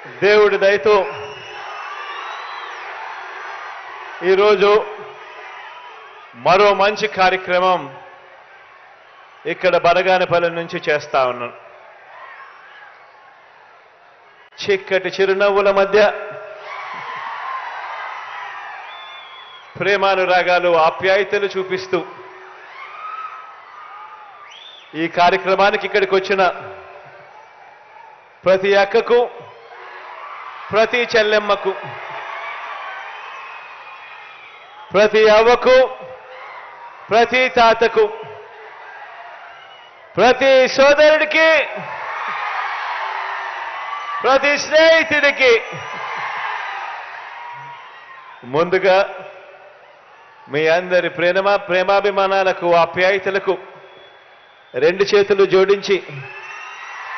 దేవుడి దయతో ఈరోజు మరో మంచి కార్యక్రమం ఇక్కడ బనగానపల్లి నుంచి చేస్తా ఉన్నాను. చిక్కటి చిరునవ్వుల మధ్య ప్రేమానురాగాలు ఆప్యాయతలు చూపిస్తూ ఈ కార్యక్రమానికి ఇక్కడికి వచ్చిన ప్రతి అక్కకు, ప్రతి చెల్లెమ్మకు, ప్రతి అవ్వకు, ప్రతి తాతకు, ప్రతి సోదరుడికి, ప్రతి స్నేహితుడికి ముందుగా మీ అందరి ప్రేమాభిమానాలకు, ఆప్యాయతలకు రెండు చేతులు జోడించి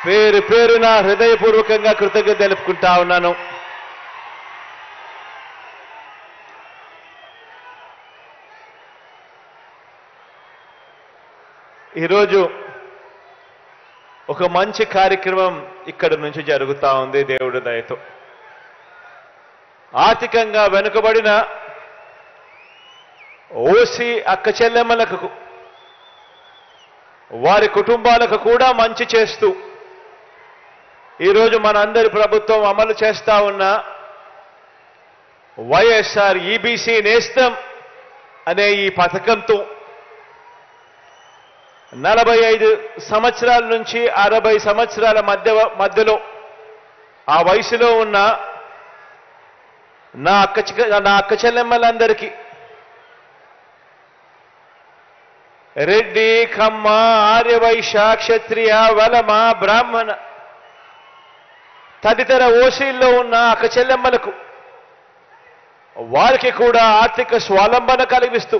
పేరు పేరున హృదయపూర్వకంగా కృతజ్ఞత తెలుపుకుంటా ఉన్నాను. ఈరోజు ఒక మంచి కార్యక్రమం ఇక్కడ నుంచి జరుగుతూ ఉంది దేవుడి దయతో. ఆర్థికంగా వెనుకబడిన ఓసీ అక్క చెల్లెమ్మలకు, వారి కుటుంబాలకు కూడా మంచి చేస్తూ ఈరోజు మనందరి ప్రభుత్వం అమలు చేస్తా ఉన్న వైఎస్ఆర్ ఈబీసీ నేస్తం అనే ఈ పథకంతో 45 సంవత్సరాల నుంచి 60 సంవత్సరాల మధ్యలో ఆ వయసులో ఉన్న నా అక్క చెల్లెమ్మలందరికీ రెడ్డి, కమ్మ, ఆర్యవైశ్య, క్షత్రియ, వలమ, బ్రాహ్మణ తదితర ఓసీల్లో ఉన్న అక్క చెల్లెమ్మలకు వారికి కూడా ఆర్థిక స్వావలంబన కలిగిస్తూ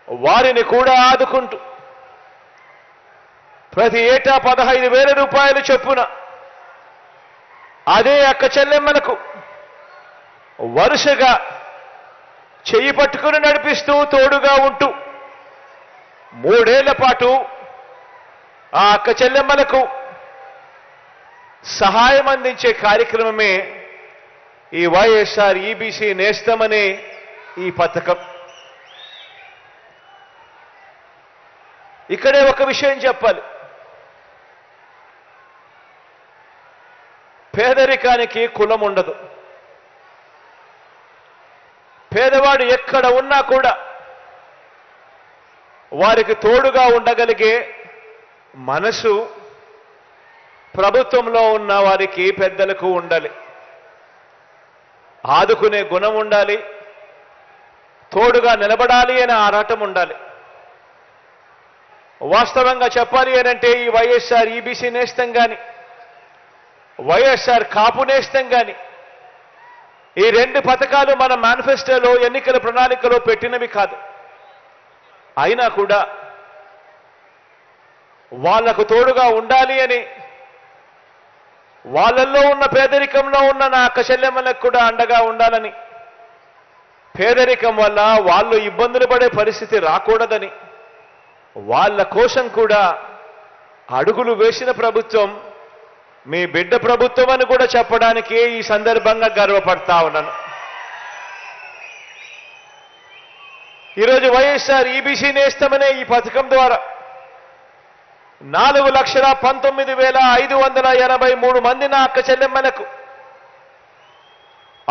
వారిని కూడా ఆదుకుంటూ ప్రతి ఏటా 15,000 రూపాయలు చొప్పున అదే అక్క చెల్లెమ్మలకు వరుసగా చెయ్యి పట్టుకుని నడిపిస్తూ తోడుగా ఉంటూ 3 ఏళ్ల పాటు ఆ అక్క చెల్లెమ్మలకు సహాయం అందించే కార్యక్రమమే ఈ వైఎస్ఆర్ ఈబీసీ నేస్తం అనే ఈ పథకం. ఇక్కడే ఒక విషయం చెప్పాలి. పేదరికానికి కులం ఉండదు. పేదవాడు ఎక్కడ ఉన్నా కూడా వారికి తోడుగా ఉండగలిగే మనసు ప్రభుత్వంలో ఉన్న వారికి, పెద్దలకు ఉండాలి. ఆదుకునే గుణం ఉండాలి, తోడుగా నిలబడాలి అనే ఆరాటం ఉండాలి. వాస్తవంగా చెప్పాలి అనంటే ఈ వైఎస్ఆర్ ఈబీసీ నేస్తం కానీ, వైఎస్ఆర్ కాపు నేస్తం కానీ, ఈ 2 పథకాలు మన మేనిఫెస్టోలో, ఎన్నికల ప్రణాళికలో పెట్టినవి కాదు. అయినా కూడా వాళ్లకు తోడుగా ఉండాలి అని, వాళ్ళల్లో ఉన్న పేదరికంలో ఉన్న నా అక్క చెల్లెమ్మలకు కూడా అండగా ఉండాలని, పేదరికం వల్ల వాళ్ళు ఇబ్బందులు పడే పరిస్థితి రాకూడదని, వాళ్ళ కోసం కూడా అడుగులు వేసిన ప్రభుత్వం మీ బిడ్డ ప్రభుత్వం అని కూడా చెప్పడానికి ఈ సందర్భంగా గర్వపడతా ఉన్నాను. ఈరోజు వైఎస్ఆర్ ఈబీసీ నేస్తం అనే ఈ పథకం ద్వారా 4,19,583 మంది నా అక్క చెల్లెమ్మలకు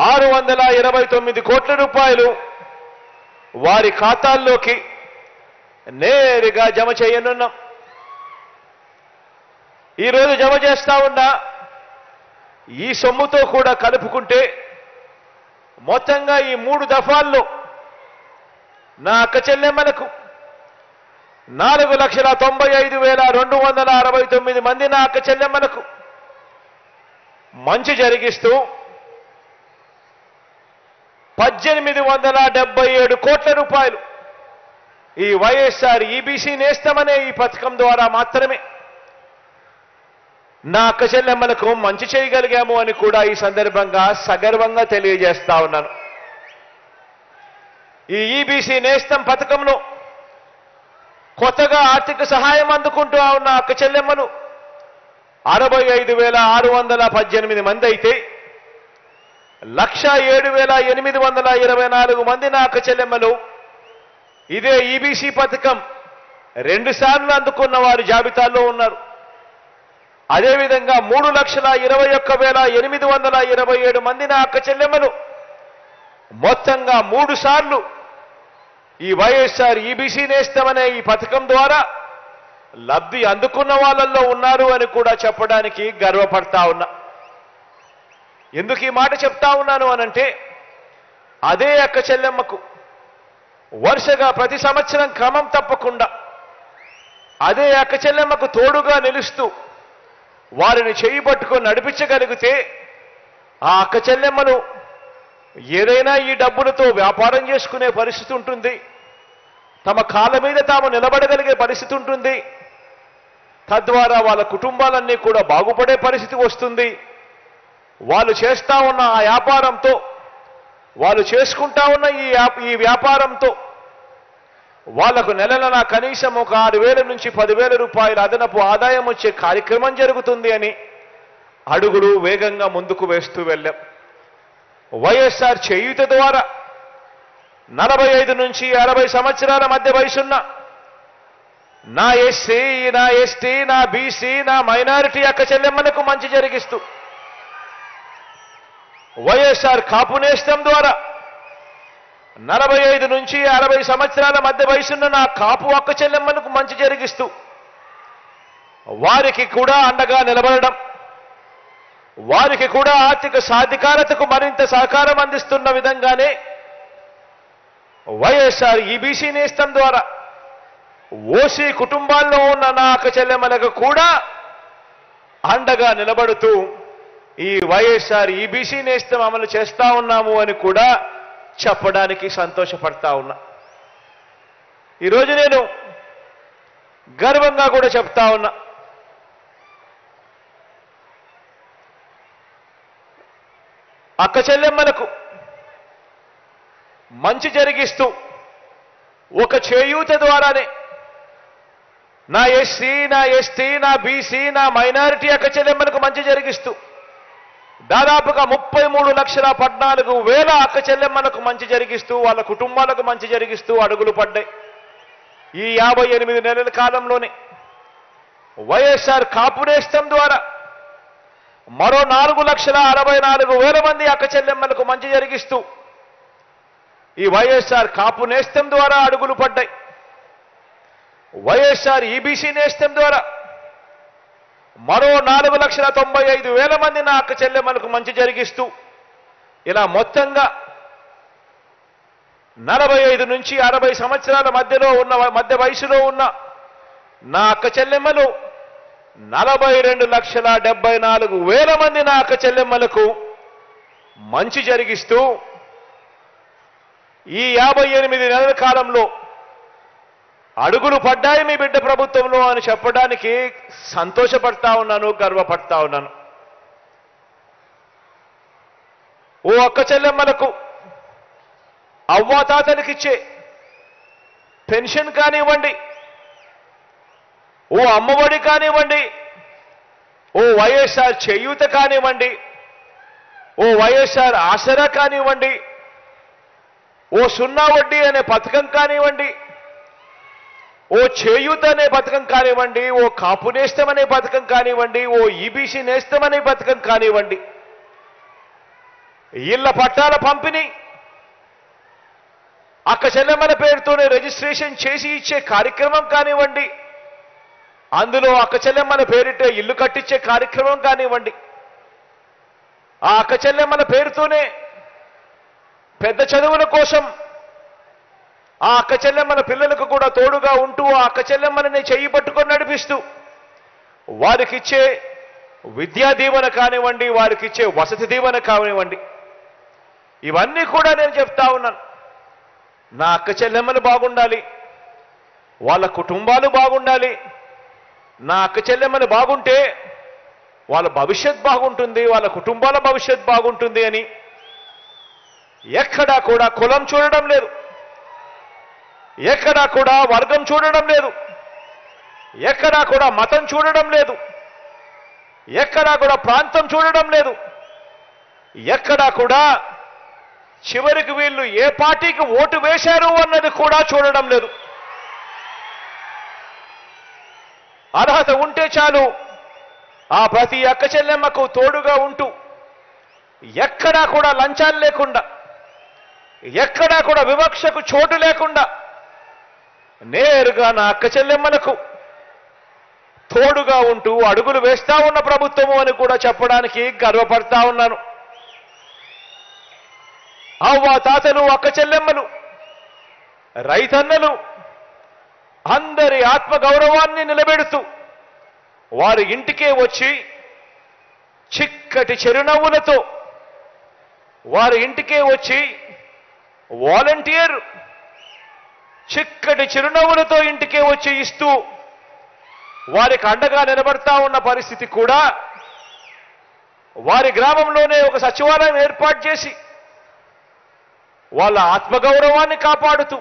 629 కోట్ల రూపాయలు వారి ఖాతాల్లోకి నేరుగా జమ చేయనున్నాం. ఈరోజు జమ చేస్తా ఉన్న ఈ సొమ్ముతో కూడా కలుపుకుంటే మొత్తంగా ఈ 3 దఫాల్లో నా అక్క చెల్లెమ్మలకు 4,95,269 మంది నా అక్క చెల్లెమ్మలకు మంచి జరిగిస్తూ 1,877 కోట్ల రూపాయలు ఈ వైఎస్ఆర్ ఈబీసీ నేస్తం అనే ఈ పథకం ద్వారా మాత్రమే నా అక్క చెల్లెమ్మలకు మంచి చేయగలిగాము అని కూడా ఈ సందర్భంగా సగర్వంగా తెలియజేస్తా ఉన్నాను. ఈ ఈబీసీ నేస్తం పథకంలో కొత్తగా ఆర్థిక సహాయం అందుకుంటూ ఉన్న అక్క చెల్లెమ్మలు 65,618 మంది అయితే 107,824 మంది నా అక్క చెల్లెమ్మలు ఇదే ఈబీసీ పథకం 2 సార్లు అందుకున్న వారి జాబితాలో ఉన్నారు. అదేవిధంగా 3,21,827 మంది నా అక్క చెల్లెమ్మలు మొత్తంగా 3 సార్లు ఈ వైఎస్ఆర్ ఈబీసీ నేస్తమనే ఈ పథకం ద్వారా లబ్ధి అందుకున్న వాళ్ళల్లో ఉన్నారు అని కూడా చెప్పడానికి గర్వపడతా ఉన్నా. ఎందుకు ఈ మాట చెప్తా ఉన్నాను అనంటే, అదే అక్క చెల్లెమ్మకు వరుసగా ప్రతి సంవత్సరం క్రమం తప్పకుండా అదే అక్క చెల్లెమ్మకు తోడుగా నిలుస్తూ వారిని చేయి పట్టుకొని నడిపించగలిగితే ఆ అక్క చెల్లెమ్మను ఏదైనా ఈ డబ్బులతో వ్యాపారం చేసుకునే పరిస్థితి ఉంటుంది, తమ కాళ్ళ మీద తాము నిలబడగలిగే పరిస్థితి ఉంటుంది, తద్వారా వాళ్ళ కుటుంబాలన్నీ కూడా బాగుపడే పరిస్థితి వస్తుంది. వాళ్ళు చేస్తా ఉన్న ఆ వ్యాపారంతో, వాళ్ళు చేసుకుంటా ఉన్న ఈ వ్యాపారంతో వాళ్లకు నెలన కనీసం ఒక 6,000 నుంచి 10,000 రూపాయల అదనపు ఆదాయం వచ్చే కార్యక్రమం జరుగుతుంది అని అడుగులు వేగంగా ముందుకు వేస్తూ వెళ్ళాం. వైఎస్ఆర్ చేయూత ద్వారా 45 నుంచి 60 సంవత్సరాల మధ్య వయసున్న నా ఎస్సీ, నా ఎస్టీ, నా బీసీ, నా మైనారిటీ అక్క చెల్లెమ్మలకు మంచి జరిగిస్తూ, వైఎస్ఆర్ కాపు నేస్తం ద్వారా 45 నుంచి 60 సంవత్సరాల మధ్య వయసున్న నా కాపు అక్క చెల్లెమ్మలకు మంచి జరిగిస్తూ వారికి కూడా అండగా నిలబడడం, వారికి కూడా ఆర్థిక సాధికారతకు మరింత సహకారం అందిస్తున్న విధంగానే వైఎస్ఆర్ ఈబీసీ నేస్తం ద్వారా ఓసీ కుటుంబాల్లో ఉన్న నా అక్క చెల్లెమ్మలకు కూడా అండగా నిలబడుతూ ఈ వైఎస్ఆర్ ఈబీసీ నేస్తం అమలు చేస్తా ఉన్నాము అని కూడా చెప్పడానికి సంతోషపడతా ఉన్నా. ఈరోజు నేను గర్వంగా కూడా చెప్తా ఉన్నా, అక్క చెల్లెమ్మలకు మంచి జరిగిస్తూ ఒక చేయూత ద్వారానే నా ఎస్సీ, నా ఎస్టీ, నా బీసీ, నా మైనారిటీ అక్క చెల్లెమ్మలకు మంచి జరిగిస్తూ దాదాపుగా 33,14,000 అక్క చెల్లెమ్మలకు మంచి జరిగిస్తూ వాళ్ళ కుటుంబాలకు మంచి జరిగిస్తూ అడుగులు పడ్డాయి. ఈ 58 నెలల కాలంలోనే వైఎస్ఆర్ కాపు నేస్తం ద్వారా మరో 4,64,000 మంది అక్క చెల్లెమ్మలకు మంచి జరిగిస్తూ ఈ వైఎస్ఆర్ కాపు నేస్తం ద్వారా అడుగులు పడ్డాయి. వైఎస్ఆర్ ఈబీసీ నేస్తం ద్వారా మరో 4,95,000 మంది నా అక్క చెల్లెమ్మలకు మంచి జరిగిస్తూ ఇలా మొత్తంగా 45 నుంచి 60 సంవత్సరాల మధ్య వయసులో ఉన్న నా అక్క చెల్లెమ్మలు 42,74,000 మంది నా అక్క చెల్లెమ్మలకు మంచి జరిగిస్తూ ఈ 58 నెలల కాలంలో అడుగులు పడ్డాయి మీ బిడ్డ ప్రభుత్వంలో అని చెప్పడానికి సంతోషపడతా ఉన్నాను, గర్వపడతా ఉన్నాను. ఓ అక్క చెల్లెమ్మలకు అవ్వాతాతలకిచ్చే పెన్షన్ కానివ్వండి, ఓ అమ్మఒడి కానివ్వండి, ఓ వైఎస్ఆర్ చేయూత కానివ్వండి, ఓ వైఎస్ఆర్ ఆసరా కానివ్వండి, ఓ సున్నా వడ్డీ అనే పథకం కానివ్వండి, ఓ చేయూత అనే పథకం కానివ్వండి, ఓ కాపు నేస్తం అనే పథకం కానివ్వండి, ఓ ఈబీసీ నేస్తం అనే పథకం కానివ్వండి, ఇళ్ల పట్టాల పంపిణీ, అక్క చెల్లెమ్మల పేరుతోనే రిజిస్ట్రేషన్ చేసి ఇచ్చే కార్యక్రమం కానివ్వండి, అందులో అక్క చెల్లెమ్మల పేరిట ఇల్లు కట్టించే కార్యక్రమం కానివ్వండి, ఆ అక్క చెల్లెమ్మల పేరుతోనే పెద్ద చదువుల కోసం ఆ అక్క చెల్లెమ్మల పిల్లలకు కూడా తోడుగా ఉంటూ ఆ అక్క చెల్లెమ్మలని చెయ్యి పట్టుకొని నడిపిస్తూ వారికిచ్చే విద్యా దీవెన కానివ్వండి, వారికిచ్చే వసతి దీవెన కానివ్వండి, ఇవన్నీ కూడా నేను చెప్తా ఉన్నాను. నా అక్క చెల్లెమ్మలు బాగుండాలి, వాళ్ళ కుటుంబాలు బాగుండాలి. నా అక్క చెల్లెమ్మలు బాగుంటే వాళ్ళ భవిష్యత్ బాగుంటుంది, వాళ్ళ కుటుంబాల భవిష్యత్ బాగుంటుంది అని ఎక్కడా కూడా కులం చూడడం లేదు, ఎక్కడా కూడా వర్గం చూడడం లేదు, ఎక్కడా కూడా మతం చూడడం లేదు. ఎక్కడా కూడా ప్రాంతం చూడడం లేదు. ఎక్కడా కూడా చివరికి వీళ్ళు ఏ పార్టీకి ఓటు వేశారు అన్నది కూడా చూడడం లేదు. అర్హత ఉంటే చాలు ఆ ప్రతి అక్క చెల్లెమ్మకు తోడుగా ఉంటూ, ఎక్కడా కూడా లంచాలు లేకుండా, ఎక్కడా కూడా వివక్షకు చోటు లేకుండా నేరుగా నా అక్క చెల్లెమ్మలకు తోడుగా ఉంటూ అడుగులు వేస్తా ఉన్న ప్రభుత్వము అని కూడా చెప్పడానికి గర్వపడతా ఉన్నాను. అవ్వ తాతలు, అక్క చెల్లెమ్మలు, రైతన్నలు అందరి ఆత్మగౌరవాన్ని నిలబెడుతూ వారి ఇంటికే వచ్చి చిక్కటి చిరునవ్వులతో, వారి ఇంటికే వచ్చి వాలంటీర్ చిక్కటి చిరునవ్వులతో ఇంటికే వచ్చి ఇస్తూ వారికి అండగా నిలబడతా ఉన్న పరిస్థితి కూడా, వారి గ్రామంలోనే ఒక సచివాలయం ఏర్పాటు చేసి వాళ్ళ ఆత్మగౌరవాన్ని కాపాడుతూ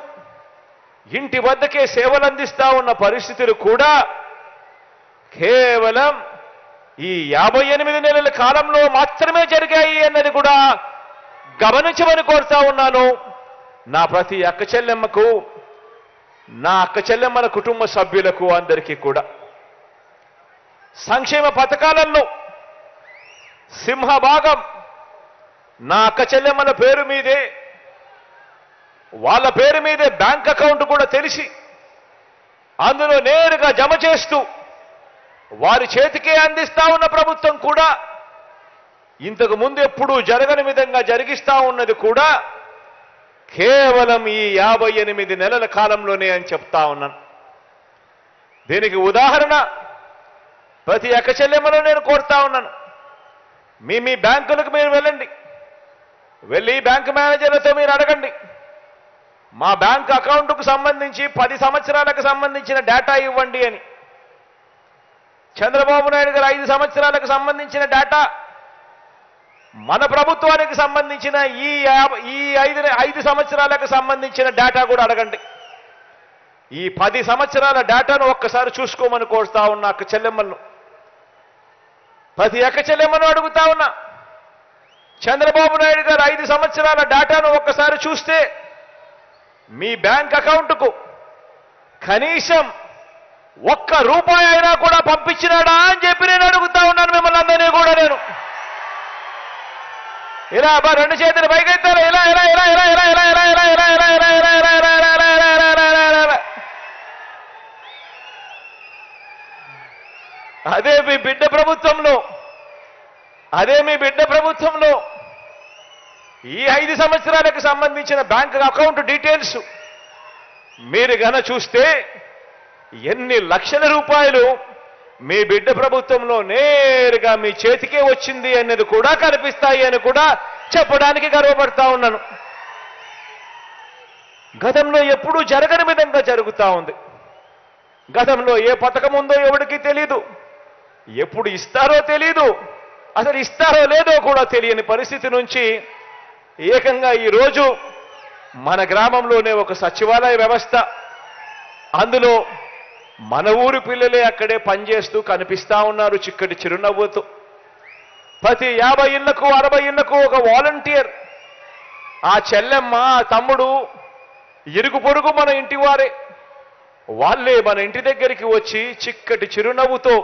ఇంటి వద్దకే సేవలు అందిస్తా ఉన్న పరిస్థితులు కూడా కేవలం ఈ 58 నెలల కాలంలో మాత్రమే జరిగాయి అన్నది కూడా గమనించమని కోరుతా ఉన్నాను. నా ప్రతి అక్క చెల్లెమ్మకు, నా అక్క చెల్లెమ్మల కుటుంబ సభ్యులకు అందరికీ కూడా సంక్షేమ పథకాలలో సింహభాగం నా అక్క చెల్లెమ్మల పేరు మీదే, వాళ్ళ పేరు మీదే బ్యాంక్ అకౌంట్ కూడా తెలిసి అందులో నేరుగా జమ చేస్తూ వారి చేతికే అందిస్తా ఉన్న ప్రభుత్వం కూడా ఇంతకు ముందు ఎప్పుడూ జరగని విధంగా జరిగిస్తా ఉన్నది కూడా కేవలం ఈ 58 నెలల కాలంలోనే అని చెప్తా ఉన్నాను. దీనికి ఉదాహరణ ప్రతి అక్క చెల్లెమ్మలో నేను కోరుతా ఉన్నాను. మీ బ్యాంకులకు మీరు వెళ్ళండి, వెళ్ళి బ్యాంకు మేనేజర్లతో మీరు అడగండి, మా బ్యాంక్ అకౌంట్కు సంబంధించి 10 సంవత్సరాలకు సంబంధించిన డేటా ఇవ్వండి అని. చంద్రబాబు నాయుడు గారు 5 సంవత్సరాలకు సంబంధించిన డేటా, మన ప్రభుత్వానికి సంబంధించిన ఈ 5 సంవత్సరాలకు సంబంధించిన డేటా కూడా అడగండి. ఈ 10 సంవత్సరాల డేటాను ఒక్కసారి చూసుకోమని కోరుతా ఉన్నా అక్క చెల్లెమ్మలను, ప్రతి అక్క చెల్లెమ్మను అడుగుతా ఉన్నా. చంద్రబాబు నాయుడు గారు 5 సంవత్సరాల డేటాను ఒక్కసారి చూస్తే మీ బ్యాంక్ అకౌంట్కు కనీసం ₹1 అయినా కూడా పంపించినాడా అని చెప్పి నేను అడుగుతా ఉన్నాను మిమ్మల్ని అందరినీ కూడా. నేను ఇలా రెండు చేతులు పైకెత్తారు, ఇలా ఇలా ఇలా ఇలా ఇలా ఇలా ఇలా ఇలా ఇలా ఇలా ఇలా ఇలా ఇలా. అదే మీ బిడ్డ ప్రభుత్వంలో, అదే మీ బిడ్డ ప్రభుత్వంలో ఈ 5 సంవత్సరాలకు సంబంధించిన బ్యాంక్ అకౌంట్ డీటెయిల్స్ మీరు గన చూస్తే ఎన్ని లక్షల రూపాయలు మీ బిడ్డ ప్రభుత్వంలో నేరుగా మీ చేతికే వచ్చింది అనేది కూడా కనిపిస్తాయి అని కూడా చెప్పడానికి గర్వపడతా ఉన్నాను. గతంలో ఎప్పుడూ జరగని విధంగా జరుగుతూ ఉంది. గతంలో ఏ పథకం ఉందో ఎవరికి తెలీదు, ఎప్పుడు ఇస్తారో తెలీదు, అసలు ఇస్తారో లేదో కూడా తెలియని పరిస్థితి నుంచి ఏకంగా ఈరోజు మన గ్రామంలోనే ఒక సచివాలయ వ్యవస్థ, అందులో మన ఊరి పిల్లలే అక్కడే పనిచేస్తూ కనిపిస్తా ఉన్నారు చిక్కటి చిరునవ్వుతో. ప్రతి 50 ఇళ్లకు 60 ఇళ్లకు ఒక వాలంటీర్, ఆ చెల్లెమ్మ, ఆ తమ్ముడు, ఇరుగు పొరుగు మన ఇంటి వారే, వాళ్ళే మన ఇంటి దగ్గరికి వచ్చి చిక్కటి చిరునవ్వుతో,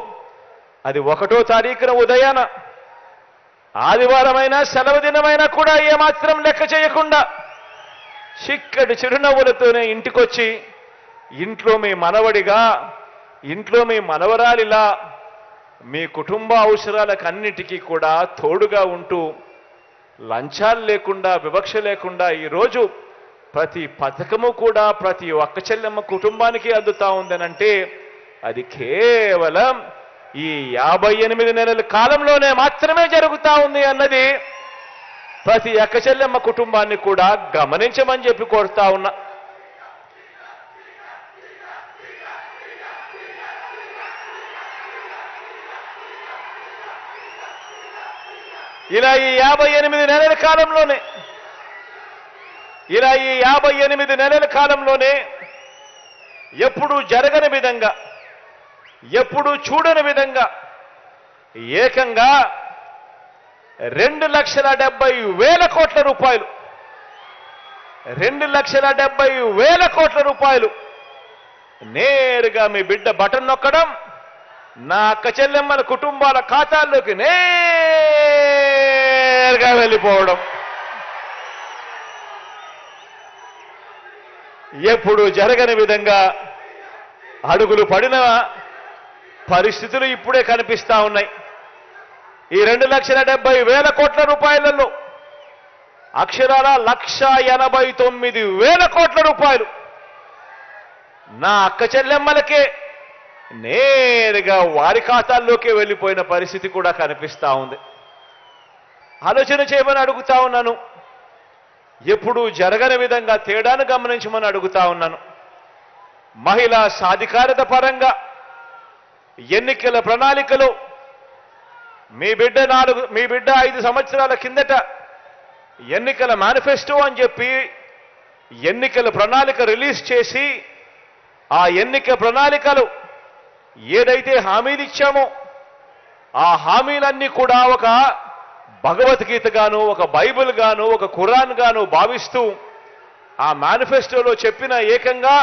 అది 1వ తారీఖున ఉదయాన ఆదివారమైనా సెలవు దినమైనా కూడా ఏమాత్రం లెక్క చేయకుండా చిక్కటి చిరునవ్వులతోనే ఇంటికొచ్చి ఇంట్లో మీ మనవడిగా, ఇంట్లో మీ మనవరాలిలా మీ కుటుంబ అవసరాలకన్నిటికీ కూడా తోడుగా ఉంటూ లంచాలు లేకుండా, వివక్ష లేకుండా ఈరోజు ప్రతి పథకము కూడా ప్రతి ఒక్క చెల్లెమ్మ కుటుంబానికి అందుతా ఉందనంటే అది కేవలం ఈ 58 నెలల కాలంలోనే మాత్రమే జరుగుతా ఉంది అన్నది ప్రతి అక్క చెల్లెమ్మ కుటుంబాన్ని కూడా గమనించమని చెప్పి కోరుతా ఉన్నా. ఇలా ఈ 58 నెలల కాలంలోనే, ఇలా ఈ 58 నెలల కాలంలోనే ఎప్పుడూ జరగని విధంగా, ఎప్పుడూ చూడని విధంగా ఏకంగా 2,70,000 కోట్ల రూపాయలు, 2,70,000 కోట్ల రూపాయలు నేరుగా మీ బిడ్డ బటన్ నొక్కడం, నా అక్క చెల్లెమ్మల కుటుంబాల ఖాతాల్లోకి నేరుగా వెళ్ళిపోవడం. ఎప్పుడు జరగని విధంగా అడుగులు పడిన పరిస్థితులు ఇప్పుడే కనిపిస్తా ఉన్నాయి. ఈ 2,70,000 కోట్ల రూపాయలలో అక్షరాల 1,89,000 కోట్ల రూపాయలు నా అక్క చెల్లెమ్మలకే నేరుగా వారి ఖాతాల్లోకి వెళ్ళిపోయిన పరిస్థితి కూడా కనిపిస్తా ఉంది. ఆలోచన చేయమని అడుగుతా ఉన్నాను. ఎప్పుడు జరగని విధంగా తేడాను గమనించమని అడుగుతా ఉన్నాను. మహిళా సాధికారత పరంగా ఎన్నికల ప్రణాళికలో మీ బిడ్డ 5 సంవత్సరాల కిందట ఎన్నికల మేనిఫెస్టో అని చెప్పి ఎన్నికల ప్రణాళిక రిలీజ్ చేసి, ఆ ఎన్నిక ప్రణాళికలు ఏదైతే హామీలు ఇచ్చామో ఆ హామీలన్నీ కూడా ఒక భగవద్గీత గాను, ఒక బైబిల్ గాను, ఒక ఖురాన్ గాను భావిస్తూ ఆ మేనిఫెస్టోలో చెప్పిన ఏకంగా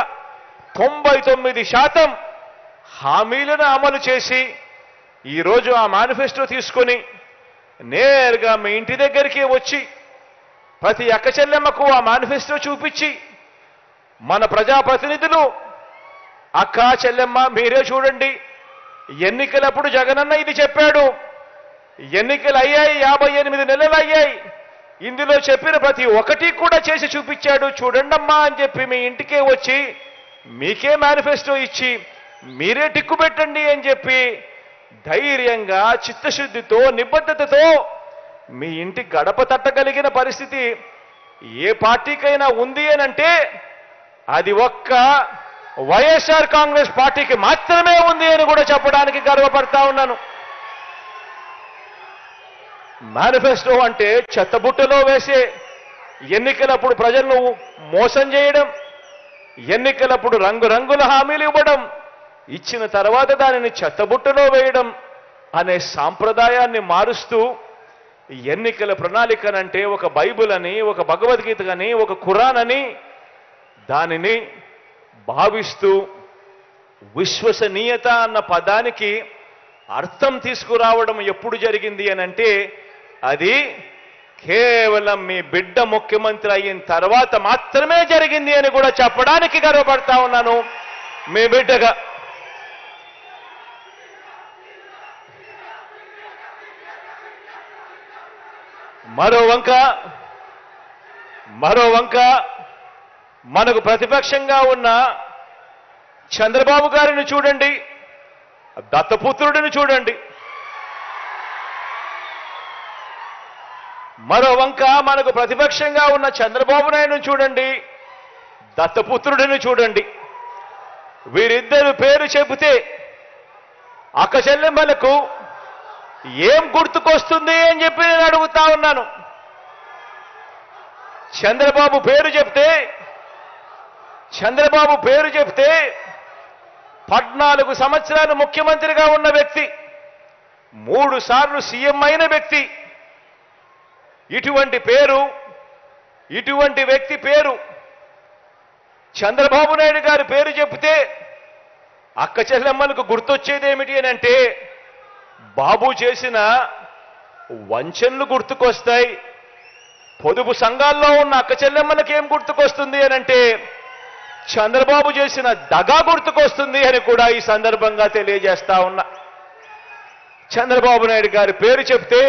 99% హామీలను అమలు చేసి ఈరోజు ఆ మేనిఫెస్టో తీసుకొని నేరుగా మీ ఇంటి దగ్గరికి వచ్చి ప్రతి అక్క చెల్లెమ్మకు ఆ మేనిఫెస్టో చూపించి మన ప్రజాప్రతినిధులు అక్క చెల్లెమ్మ మీరే చూడండి, ఎన్నికలప్పుడు జగనన్న ఇది చెప్పాడు, ఎన్నికలు అయ్యాయి, 58 నెలలు అయ్యాయి, ఇందులో చెప్పిన ప్రతి ఒక్కటి కూడా చేసి చూపించాడు చూడండమ్మా అని చెప్పి మీ ఇంటికే వచ్చి మీకే మేనిఫెస్టో ఇచ్చి మీరే టిక్కు పెట్టండి అని చెప్పి ధైర్యంగా చిత్తశుద్ధితో నిబద్ధతతో మీ ఇంటి గడప తట్టగలిగిన పరిస్థితి ఏ పార్టీకైనా ఉంది అనంటే అది ఒక్క వైఎస్ఆర్ కాంగ్రెస్ పార్టీకి మాత్రమే ఉంది అని కూడా చెప్పడానికి గర్వపడతా ఉన్నాను. మేనిఫెస్టో అంటే చెత్తబుట్టలో వేసే, ఎన్నికలప్పుడు ప్రజలను మోసం చేయడం, ఎన్నికలప్పుడు రంగురంగుల హామీలు ఇవ్వడం, ఇచ్చిన తర్వాత దానిని చెత్తబుట్టలో వేయడం అనే సాంప్రదాయాన్ని మారుస్తూ ఎన్నికల ప్రణాళికనంటే ఒక బైబిల్ అని, ఒక భగవద్గీత అని, ఒక ఖురాన్ అని దానిని భావిస్తూ విశ్వసనీయత అన్న పదానికి అర్థం తీసుకురావడం ఎప్పుడు జరిగింది అనంటే అది కేవలం మీ బిడ్డ ముఖ్యమంత్రి అయిన తర్వాత మాత్రమే జరిగింది అని కూడా చెప్పడానికి గర్వపడతా ఉన్నాను మీ బిడ్డగా. మరో వంక మనకు ప్రతిపక్షంగా ఉన్న చంద్రబాబు గారిని చూడండి, దత్తపుత్రుడిని చూడండి. మరో వంక మనకు ప్రతిపక్షంగా ఉన్న చంద్రబాబు నాయుడుని చూడండి, దత్తపుత్రుడిని చూడండి. వీరిద్దరు పేరు చెబితే అక్క చెల్లెమ్మలకు ఏం గుర్తుకొస్తుంది అని చెప్పి నేను అడుగుతా ఉన్నాను. చంద్రబాబు పేరు చెప్తే 14 సంవత్సరాలు ముఖ్యమంత్రిగా ఉన్న వ్యక్తి, 3 సార్లు సీఎం అయిన వ్యక్తి, ఇటువంటి వ్యక్తి పేరు చంద్రబాబు నాయుడు గారి పేరు చెప్తే అక్క చెల్లెమ్మలకు గుర్తొచ్చేది ఏమిటి అని అంటే బాబు చేసిన వంచనలు గుర్తుకొస్తాయి. పొదుపు సంఘాల్లో ఉన్న అక్క చెల్లెమ్మలకు ఏం గుర్తుకొస్తుంది అని అంటే చంద్రబాబు చేసిన దగా గుర్తుకొస్తుంది అని కూడా ఈ సందర్భంగా తెలియజేస్తా ఉన్నా. చంద్రబాబు నాయుడు గారి పేరు చెప్తే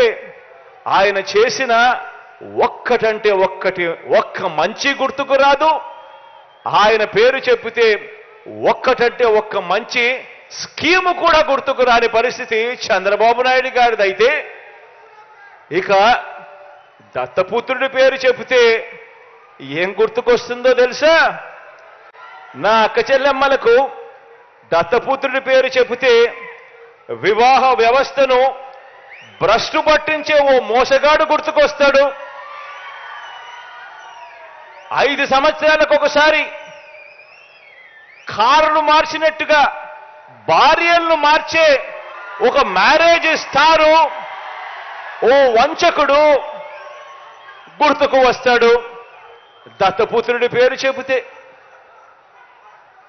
ఆయన చేసిన ఒక్క మంచి గుర్తుకు రాదు. ఆయన పేరు చెప్తే ఒక్క మంచి స్కీము కూడా గుర్తుకు రాని పరిస్థితి చంద్రబాబు నాయుడు గారిదైతే, ఇక దత్తపుత్రుడి పేరు చెబితే ఏం గుర్తుకొస్తుందో తెలుసా? నా అక్క చెల్లెమ్మలకు దత్తపుత్రుడి పేరు చెబితే వివాహ వ్యవస్థను భ్రష్టు పట్టించే ఓ మోసగాడు గుర్తుకొస్తాడు. 5 సంవత్సరాలకు ఒకసారి కారును మార్చినట్టుగా భార్యలను మార్చే ఒక మ్యారేజ్ స్టారు, ఓ వంచకుడు గుర్తుకు వస్తాడు దత్తపుత్రుడి పేరు చెబితే.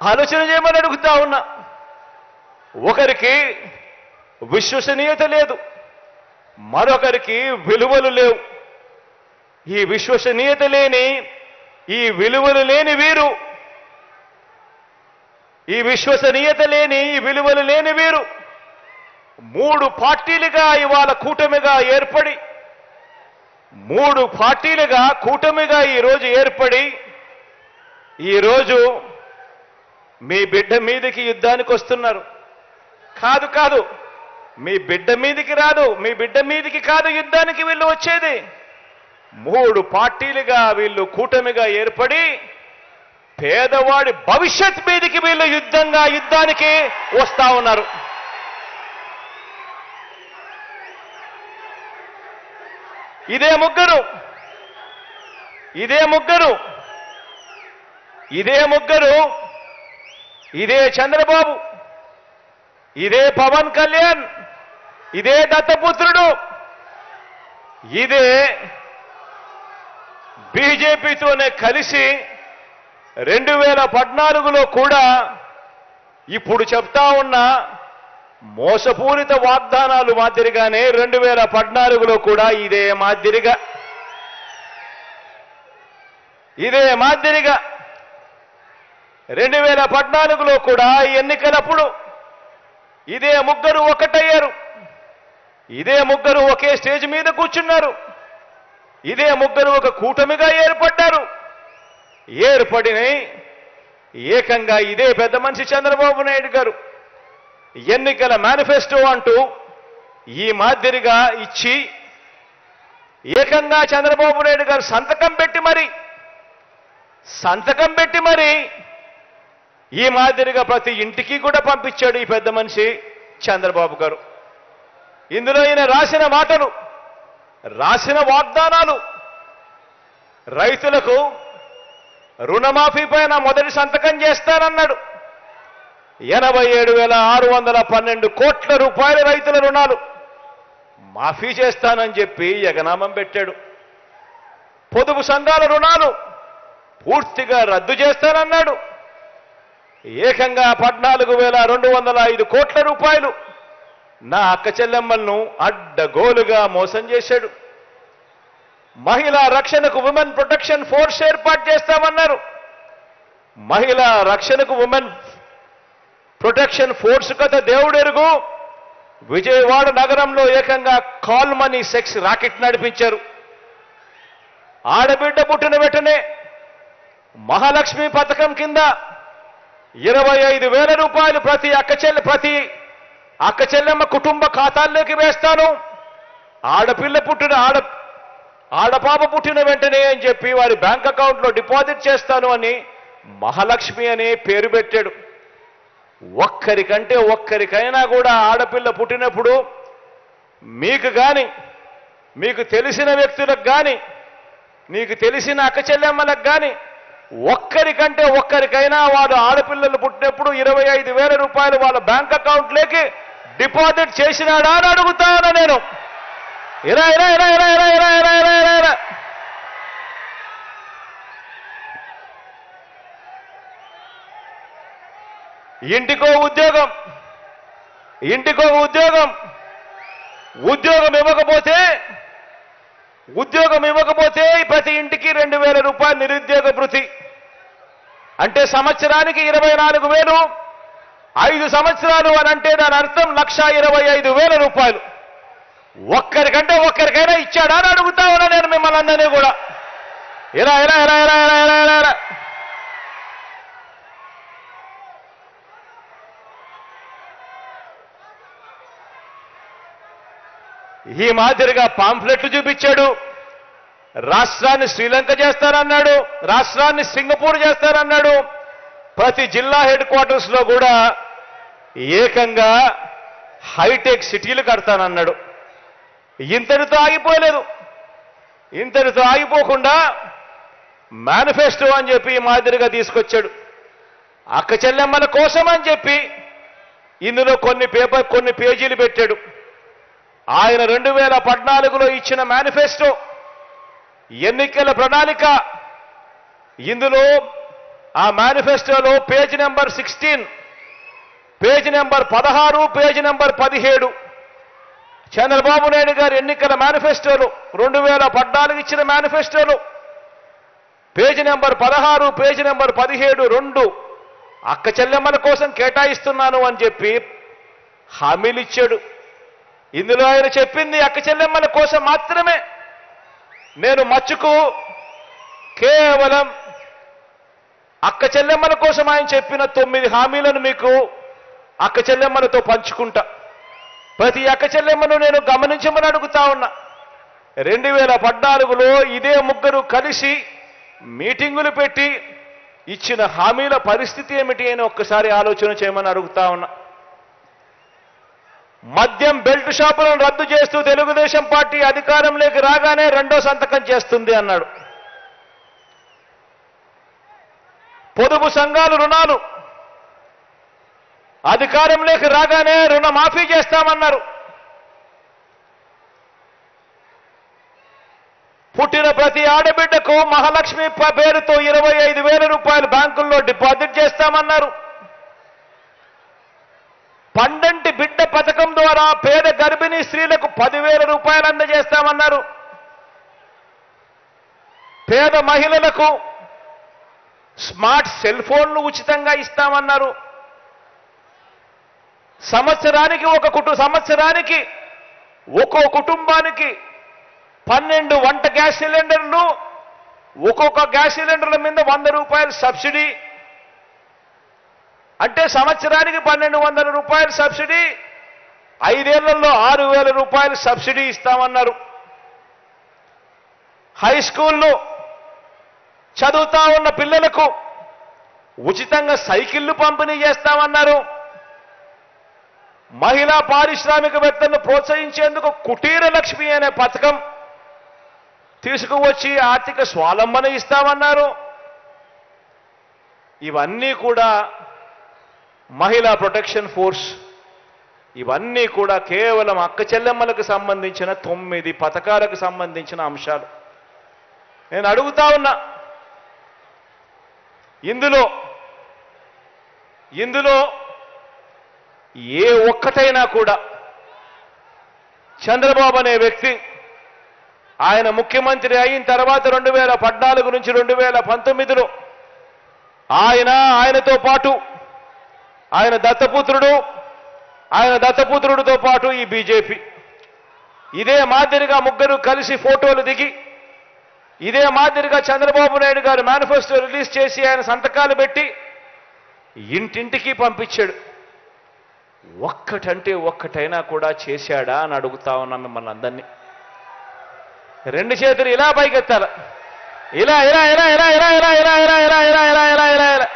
ఆలోచన చేయమని అడుగుతా ఉన్నా. ఒకరికి విశ్వసనీయత లేదు, మరొకరికి విలువలు లేవు. ఈ విశ్వసనీయత లేని, ఈ విలువలు లేని వీరు, ఈ విశ్వసనీయత లేని, ఈ విలువలు లేని వీరు 3 పార్టీలుగా ఇవాళ కూటమిగా ఏర్పడి, 3 పార్టీలుగా కూటమిగా ఈరోజు ఏర్పడి, ఈరోజు మీ బిడ్డ మీదకి యుద్ధానికి వస్తున్నారు. కాదు కాదు, మీ బిడ్డ మీదికి రాదు, మీ బిడ్డ మీదికి కాదు యుద్ధానికి వీళ్ళు వచ్చేది. 3 పార్టీలుగా వీళ్ళు కూటమిగా ఏర్పడి పేదవాడి భవిష్యత్ మీదికి వీళ్ళు యుద్ధానికి వస్తా ఉన్నారు. ఇదే ముగ్గురు, ఇదే చంద్రబాబు, ఇదే పవన్ కళ్యాణ్, ఇదే దత్తపుత్రుడు, ఇదే బీజేపీతోనే కలిసి 2014లో కూడా ఇప్పుడు చెప్తా ఉన్న మోసపూరిత వాగ్దానాలు మాదిరిగానే 2014లో కూడా ఇదే మాదిరిగా 2014లో కూడా ఎన్నికలప్పుడు ఇదే ముగ్గురు ఒకటయ్యారు, ఇదే ముగ్గురు ఒకే స్టేజ్ మీద కూర్చున్నారు, ఇదే ముగ్గురు ఒక కూటమిగా ఏర్పడ్డారు. ఏర్పడిన ఏకంగా ఇదే పెద్ద మనిషి చంద్రబాబు నాయుడు గారు ఎన్నికల మేనిఫెస్టో అంటూ ఈ మాదిరిగా ఇచ్చి, ఏకంగా చంద్రబాబు నాయుడు గారు సంతకం పెట్టి మరి ఈ మాదిరిగా ప్రతి ఇంటికి కూడా పంపించాడు ఈ పెద్ద మనిషి చంద్రబాబు గారు. ఇందులో ఈయన రాసిన మాటలు, రాసిన వాగ్దానాలు, రైతులకు రుణమాఫీ పైన మొదటి సంతకం చేస్తానన్నాడు. 87,612 కోట్ల రూపాయల రైతుల రుణాలు మాఫీ చేస్తానని చెప్పి ఎగనామం పెట్టాడు. పొదుపు సంఘాల రుణాలు పూర్తిగా రద్దు చేస్తానన్నాడు. ఏకంగా 14,205 కోట్ల రూపాయలు నా అక్క చెల్లెమ్మలను అడ్డగోలుగా మోసం చేశాడు. మహిళా రక్షణకు ఉమెన్ ప్రొటెక్షన్ ఫోర్స్ ఏర్పాటు చేస్తామన్నారు. మహిళా రక్షణకు ఉమెన్ ప్రొటెక్షన్ ఫోర్స్ కథ దేవుడెరుగు. విజయవాడ నగరంలో ఏకంగా కాల్ మనీ సెక్స్ రాకెట్ నడిపించారు. ఆడబిడ్డ పుట్టిన వెంటనే మహాలక్ష్మి పథకం కింద 25,000 రూపాయలు ప్రతి అక్క చెల్లెమ్మ కుటుంబ ఖాతాల్లోకి వేస్తాను. ఆడపాప పుట్టిన వెంటనే అని చెప్పి వారి బ్యాంక్ అకౌంట్లో డిపాజిట్ చేస్తాను అని మహాలక్ష్మి అనే పేరు పెట్టాడు. ఒక్కరికైనా కూడా ఆడపిల్ల పుట్టినప్పుడు మీకు కానీ, మీకు తెలిసిన వ్యక్తులకు కానీ, మీకు తెలిసిన అక్క చెల్లెమ్మలకు కానీ ఒక్కరికైనా వాడు ఆడపిల్లలు పుట్టినప్పుడు 25,000 రూపాయలు వాళ్ళ బ్యాంక్ అకౌంట్లోకి డిపాజిట్ చేసినాడా అని అడుగుతా ఉన్నా నేను. ఇలా ఇంటికో ఉద్యోగం ఇవ్వకపోతే ప్రతి ఇంటికి 2,000 రూపాయలు నిరుద్యోగ భృతి అంటే సంవత్సరానికి 24,000, 5 సంవత్సరాలు అని అంటే దాని అర్థం 1,25,000 రూపాయలు. ఒక్కరికైనా ఇచ్చాడా అని అడుగుతా ఉన్నా నేను మిమ్మల్ని అందరినీ కూడా. ఇలా ఈ మాదిరిగా పాంఫ్లెట్లు చూపించాడు. రాష్ట్రాన్ని శ్రీలంక చేస్తారన్నాడు, రాష్ట్రాన్ని సింగపూర్ చేస్తారన్నాడు. ప్రతి జిల్లా హెడ్ క్వార్టర్స్ లో కూడా ఏకంగా హైటెక్ సిటీలు కడతానన్నాడు. ఇంతటితో ఆగిపోకుండా మేనిఫెస్టో అని చెప్పి ఈ మాదిరిగా తీసుకొచ్చాడు. అక్క చెల్లెమ్మల కోసం అని చెప్పి ఇందులో కొన్ని పేజీలు పెట్టాడు. ఆయన 2014లో ఇచ్చిన మేనిఫెస్టో ఎన్నికల ప్రణాళిక. ఇందులో ఆ మేనిఫెస్టోలో page number 16, page number 16, page number 17 Chandrababu Naidu గారు ఎన్నికల మేనిఫెస్టోలో 2014 ఇచ్చిన మేనిఫెస్టోలో పేజ్ నెంబర్ 16, పేజ్ నెంబర్ 17 2 అక్క చెల్లెమ్మల కోసం కేటాయిస్తున్నాను అని చెప్పి హామీలు ఇచ్చాడు. ఇందులో ఆయన చెప్పింది అక్క చెల్లెమ్మల కోసం మాత్రమే. నేను మచ్చుకు కేవలం అక్క చెల్లెమ్మల కోసం ఆయన చెప్పిన 9 హామీలను మీకు అక్క చెల్లెమ్మలతో పంచుకుంటా. ప్రతి అక్క చెల్లెమ్మను నేను గమనించమని అడుగుతా ఉన్నా. 2014లో ఇదే ముగ్గురు కలిసి మీటింగులు పెట్టి ఇచ్చిన హామీల పరిస్థితి ఏమిటి అని ఒక్కసారి ఆలోచన చేయమని అడుగుతా ఉన్నా. మద్యం బెల్ట్ షాపులను రద్దు చేస్తూ తెలుగుదేశం పార్టీ అధికారంలోకి రాగానే రెండో సంతకం చేస్తుంది అన్నాడు. పొదుపు సంఘాలు రుణాలు అధికారంలోకి రాగానే రుణమాఫీ చేస్తామన్నారు. పుట్టిన ప్రతి ఆడబిడ్డకు మహాలక్ష్మి పేరుతో 25,000 రూపాయలు బ్యాంకుల్లో డిపాజిట్ చేస్తామన్నారు. పండంటి బిడ్డ పథకం ద్వారా పేద గర్భిణీ స్త్రీలకు 10,000 రూపాయలు అందజేస్తామన్నారు. పేద మహిళలకు స్మార్ట్ సెల్ ఫోన్లు ఉచితంగా ఇస్తామన్నారు. సంవత్సరానికి ఒక్కో కుటుంబానికి 12 వంట గ్యాస్ సిలిండర్లు, ఒక్కొక్క గ్యాస్ సిలిండర్ల మీద 100 రూపాయలు సబ్సిడీ. అంటే సంవత్సరానికి 1,200 రూపాయలు సబ్సిడీ, 5 ఏళ్లలో 6,000 రూపాయలు సబ్సిడీ ఇస్తామన్నారు. హై స్కూల్లో చదువుతా ఉన్న పిల్లలకు ఉచితంగా సైకిళ్లు పంపిణీ చేస్తామన్నారు. మహిళా పారిశ్రామికవేత్తలను ప్రోత్సహించేందుకు కుటీర లక్ష్మి అనే పథకం తీసుకువచ్చి ఆర్థిక స్వావలంబన ఇస్తామన్నారు. ఇవన్నీ కూడా మహిళా ప్రొటెక్షన్ ఫోర్స్, ఇవన్నీ కూడా కేవలం అక్క చెల్లెమ్మలకు సంబంధించిన 9 పథకాలకు సంబంధించిన అంశాలు. నేను అడుగుతా ఉన్నా, ఇందులో ఏ ఒక్కటైనా కూడా చంద్రబాబు అనే వ్యక్తి ఆయన ముఖ్యమంత్రి అయిన తర్వాత 2014 నుంచి 2019లో ఆయనతో పాటు ఆయన దత్తపుత్రుడితో పాటు ఈ బీజేపీ ఇదే మాదిరిగా ముగ్గురు కలిసి ఫోటోలు దిగి ఇదే మాదిరిగా చంద్రబాబు నాయుడు గారు మేనిఫెస్టో రిలీజ్ చేసి ఆయన సంతకాలు పెట్టి ఇంటింటికి పంపించాడు. ఒక్కటైనా కూడా చేశాడా అని అడుగుతా ఉన్నాం మిమ్మల్ని అందరినీ. 2 చేతులు ఇలా పైకెత్తాల, ఇలా ఇలా ఇలా ఇలా ఇలా ఇలా ఇలా ఇలా ఇలా ఇలా ఇలా ఇలా ఇలా ఇలా.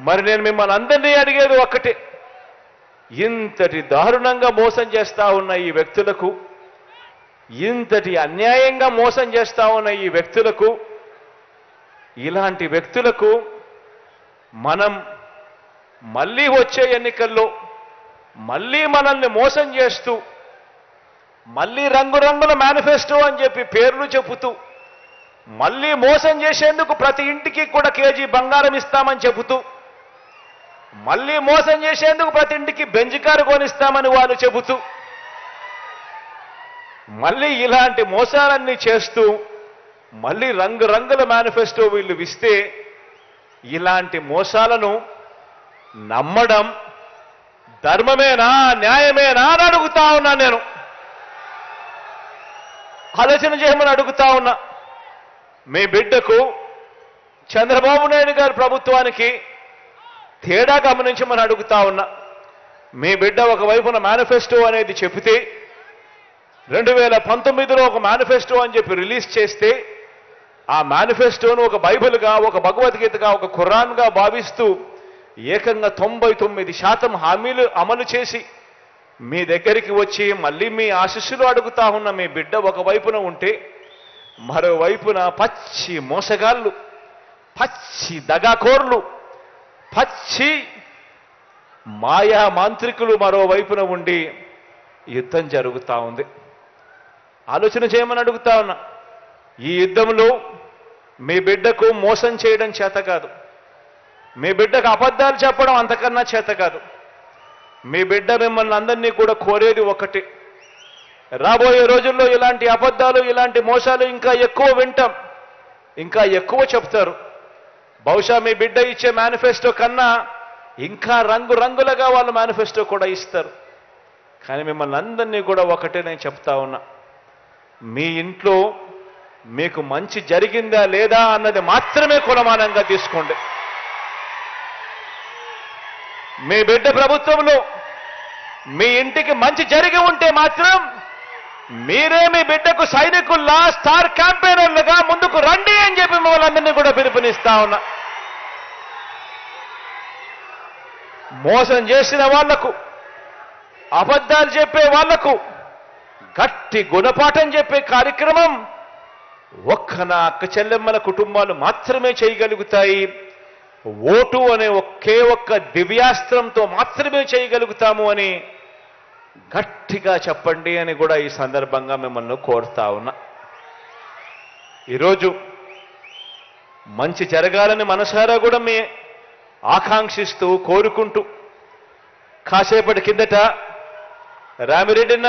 మరి నేను మిమ్మల్ని అందరినీ అడిగేది ఒక్కటే, ఇంతటి దారుణంగా మోసం చేస్తా ఉన్న ఈ వ్యక్తులకు, ఇంతటి అన్యాయంగా మోసం చేస్తా ఉన్న ఈ వ్యక్తులకు, ఇలాంటి వ్యక్తులకు మనం మళ్ళీ వచ్చే ఎన్నికల్లో మళ్ళీ మనల్ని మోసం చేస్తూ, మళ్ళీ రంగురంగుల మేనిఫెస్టో అని చెప్పి పేర్లు చెబుతూ, మళ్ళీ మోసం చేసేందుకు ప్రతి ఇంటికి కూడా కేజీ బంగారం ఇస్తామని చెబుతూ, మళ్ళీ మోసం చేసేందుకు ప్రతి ఇంటికి బెంజ్ కారు కొనిస్తామని వాళ్ళు చెబుతూ, మళ్ళీ ఇలాంటి మోసాలన్నీ చేస్తూ, మళ్ళీ రంగురంగుల మేనిఫెస్టో వీళ్ళు ఇస్తే, ఇలాంటి మోసాలను నమ్మడం ధర్మమేనా, న్యాయమేనా అని అడుగుతా ఉన్నా. నేను ఆలోచన చేయమని అడుగుతా ఉన్నా. మీ బిడ్డకు చంద్రబాబు నాయుడు గారి ప్రభుత్వానికి తేడా గమనించమని అడుగుతా ఉన్నా. మీ బిడ్డ ఒకవైపున మేనిఫెస్టో అనేది చెబితే, 2019లో ఒక మేనిఫెస్టో అని చెప్పి రిలీజ్ చేస్తే, ఆ మేనిఫెస్టోను ఒక బైబిల్గా, ఒక భగవద్గీతగా, ఒక ఖురాన్గా భావిస్తూ ఏకంగా 99% హామీలు అమలు చేసి మీ దగ్గరికి వచ్చి మళ్ళీ మీ ఆశీస్సులు అడుగుతా ఉన్న మీ బిడ్డ ఒకవైపున ఉంటే, మరోవైపున పచ్చి మోసగాళ్ళు, పచ్చి దగాకోర్లు, పచ్చి మాయా మాంత్రికులు మరోవైపున ఉండి యుద్ధం జరుగుతూ ఉంది. ఆలోచన చేయమని అడుగుతా ఉన్నా. ఈ యుద్ధంలో మీ బిడ్డకు మోసం చేయడం చేత కాదు, మీ బిడ్డకు అబద్ధాలు చెప్పడం అంతకన్నా చేత కాదు. మీ బిడ్డ మిమ్మల్ని అందరినీ కూడా కోరేది ఒకటి, రాబోయే రోజుల్లో ఇలాంటి అబద్ధాలు ఇలాంటి మోసాలు ఇంకా ఎక్కువ వింటాం, ఇంకా ఎక్కువ చెప్తారు. బహుశా మీ బిడ్డ ఇచ్చే మేనిఫెస్టో కన్నా ఇంకా రంగురంగులుగా వాళ్ళు మేనిఫెస్టో కూడా ఇస్తారు. కానీ మిమ్మల్ని అందరినీ కూడా ఒకటే నేను చెప్తా ఉన్నా, మీ ఇంట్లో మీకు మంచి జరిగిందా లేదా అన్నది మాత్రమే కొలమానంగా తీసుకోండి. మీ బిడ్డ ప్రభుత్వంలో మీ ఇంటికి మంచి జరిగి ఉంటే మాత్రం మీరే మీ బిడ్డకు సైనికుల్లా స్టార్ క్యాంపెయినర్లుగా ముందుకు రండి అని చెప్పి మిమ్మల్ని అందరినీ కూడా పిలుపునిస్తా ఉన్నా. మోసం చేసిన వాళ్లకు, అబద్ధాలు చెప్పే వాళ్లకు గట్టి గుణపాఠం చెప్పే కార్యక్రమం ఒక్క నా అక్క చెల్లెమ్మల కుటుంబాలు మాత్రమే చేయగలుగుతాయి. ఓటు అనే ఒకే ఒక్క దివ్యాస్త్రంతో మాత్రమే చేయగలుగుతాము అని గట్టిగా చెప్పండి అని కూడా ఈ సందర్భంగా మిమ్మల్ని కోరుతా ఉన్నా. ఈరోజు మంచి జరగాలని మనసారా కూడా మీ ఆకాంక్షిస్తూ కోరుకుంటూ, కాసేపటి కిందట రామిరెడ్డిన్న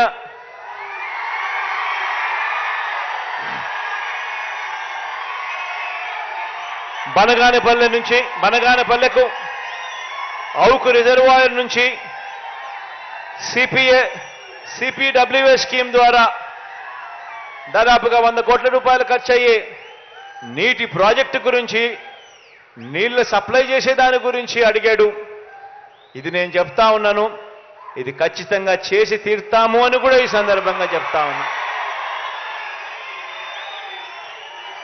బనగానపల్లెకు అవుకు రిజర్వాయర్ నుంచి సిపిడబ్ల్యూఏ స్కీమ్ ద్వారా దాదాపుగా 100 కోట్ల రూపాయలు ఖర్చు అయ్యే నీటి ప్రాజెక్టు గురించి, నీళ్లు సప్లై చేసే దాని గురించి అడిగాడు. ఇది నేను చెప్తా ఉన్నాను, ఇది ఖచ్చితంగా చేసి తీర్తాము అని కూడా ఈ సందర్భంగా చెప్తా ఉన్నా.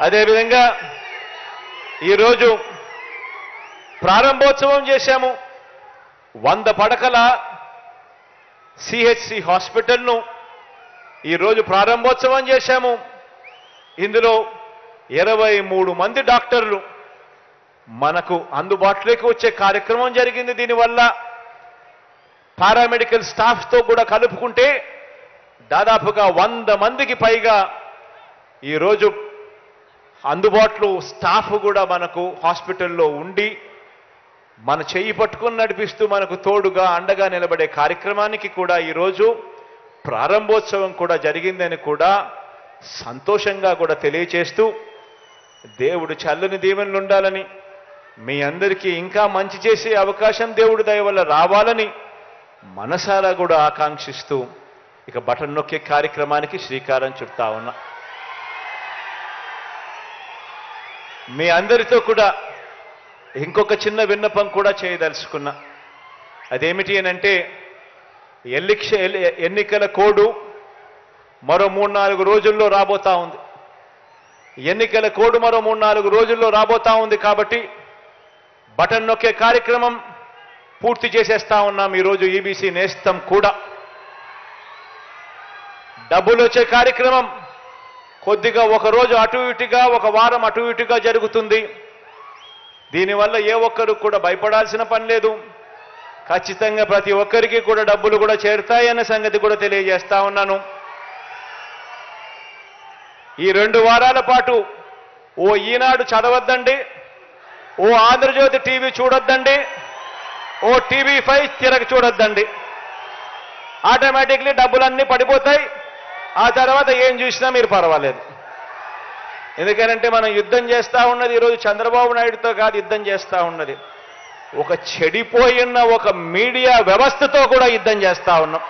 అదేవిధంగా ఈరోజు ప్రారంభోత్సవం చేశాము. 100 పడకల సిహెచ్సి హాస్పిటల్ను ఈరోజు ప్రారంభోత్సవం చేశాము. ఇందులో 23 మంది డాక్టర్లు మనకు అందుబాటులోకి వచ్చే కార్యక్రమం జరిగింది. దీనివల్ల పారామెడికల్ స్టాఫ్తో కూడా కలుపుకుంటే దాదాపుగా 100 మందికి పైగా ఈరోజు అందుబాటులో స్టాఫ్ కూడా మనకు హాస్పిటల్లో ఉండి మన చెయ్యి పట్టుకుని నడిపిస్తూ మనకు తోడుగా అండగా నిలబడే కార్యక్రమానికి కూడా ఈరోజు ప్రారంభోత్సవం కూడా జరిగిందని కూడా సంతోషంగా కూడా తెలియచేస్తూ, దేవుడు చల్లని దీవెనలు ఉండాలని, మీ అందరికీ ఇంకా మంచి చేసే అవకాశం దేవుడి దయ వల్ల రావాలని మనసారా కూడా ఆకాంక్షిస్తూ ఇక బటన్ నొక్కే కార్యక్రమానికి శ్రీకారం చుడతా ఉన్నా. మీ అందరితో కూడా ఇంకొక చిన్న విన్నపం కూడా చేయదలుచుకున్నా. అదేమిటి అనంటే, ఎన్నికల కోడ్ మరో 3-4 రోజుల్లో రాబోతా ఉంది. ఎన్నికల కోడ్ మరో 3-4 రోజుల్లో రాబోతా ఉంది కాబట్టి బటన్ నొక్కే కార్యక్రమం పూర్తి చేసేస్తా ఉన్నాం. ఈరోజు ఈబీసీ నేస్తం కూడా డబ్బులు వచ్చే కార్యక్రమం కొద్దిగా ఒక రోజు అటు ఇటుగా, ఒక వారం అటు ఇటుగా జరుగుతుంది. దీనివల్ల ఏ ఒక్కరు కూడా భయపడాల్సిన పని లేదు. ఖచ్చితంగా ప్రతి ఒక్కరికి కూడా డబ్బులు కూడా చేరుతాయన్న సంగతి కూడా తెలియజేస్తా ఉన్నాను. ఈ 2 వారాల పాటు ఓ ఈనాడు చదవద్దండి, ఓ ఆంధ్రజ్యోతి టీవీ చూడొద్దండి, ఓ టీవీ5 తిరగ చూడొద్దండి. ఆటోమేటిక్లీ డబ్బులన్నీ పడిపోతాయి. ఆ తర్వాత ఏం చూసినా మీరు పర్వాలేదు. ఎందుకనంటే మనం యుద్ధం చేస్తూ ఉన్నది ఈరోజు చంద్రబాబు నాయుడుతో కాదు, యుద్ధం చేస్తూ ఉన్నది ఒక చెడిపోయిన ఒక మీడియా వ్యవస్థతో కూడా యుద్ధం చేస్తూ ఉన్నాం.